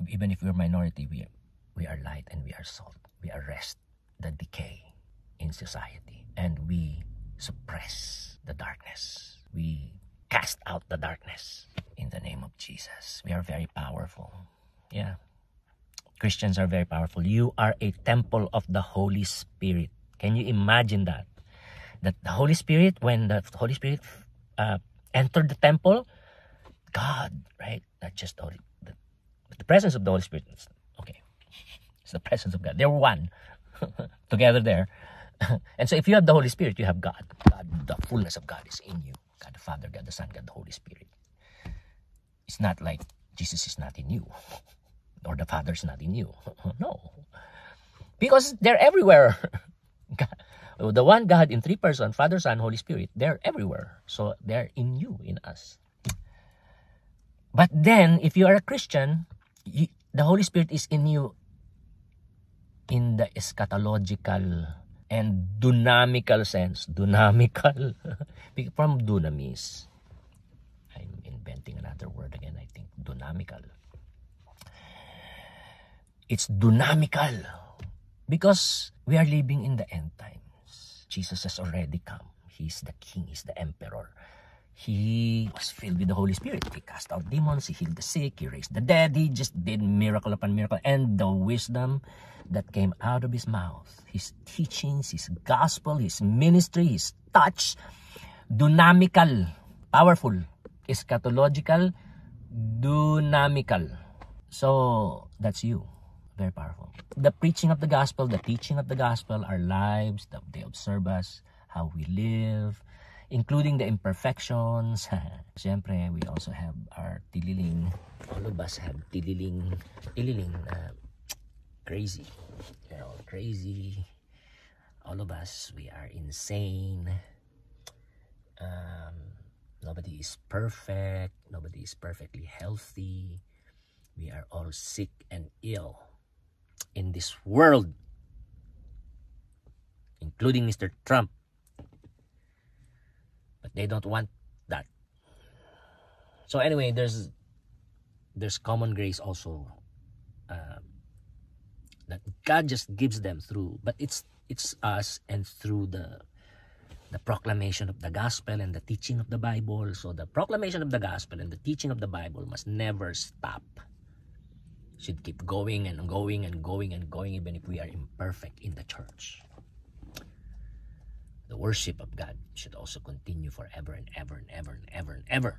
Even if we're minority, we are light and we are salt. We arrest the decay in society, and we suppress the darkness. We cast out the darkness in the name of Jesus. We are very powerful. Yeah. Christians are very powerful. You are a temple of the Holy Spirit. Can you imagine that? That the Holy Spirit, when the Holy Spirit entered the temple, God, right? Not just the presence of the Holy Spirit. Okay. It's the presence of God. They're one together there. And so if you have the Holy Spirit, you have God. God, the fullness of God is in you. God the Father, God the Son, God the Holy Spirit. It's not like Jesus is not in you, or the Father is not in you. No. Because they're everywhere. The one God in three persons, Father, Son, Holy Spirit, they're everywhere. So they're in you, in us. But then, if you are a Christian, the Holy Spirit is in you in the eschatological and dynamical sense. Dynamical. From dunamis. I'm inventing another word again, I think. Dynamical. It's dynamical. Because we are living in the end times. Jesus has already come. He's the King. He's the Emperor. He was filled with the Holy Spirit. He cast out demons. He healed the sick. He raised the dead. He just did miracle upon miracle. And the wisdom that came out of his mouth, his teachings, his gospel, his ministry, his touch, dynamical, powerful, eschatological, dynamical. So that's you. Very powerful. The preaching of the gospel, the teaching of the gospel, our lives, they observe us, how we live, including the imperfections. Siyempre, we also have our tililing. All of us have tililing, crazy. We're all crazy. All of us, we are insane. Nobody is perfect. Nobody is perfectly healthy. We are all sick and ill in this world, including Mr. Trump. But they don't want that. So anyway, there's common grace also that God just gives them through, but it's us and through the proclamation of the gospel and the teaching of the Bible. So the proclamation of the gospel and the teaching of the Bible must never stop. Should keep going and going and going and going, even if we are imperfect in the church. The worship of God should also continue forever and ever and ever and ever and ever.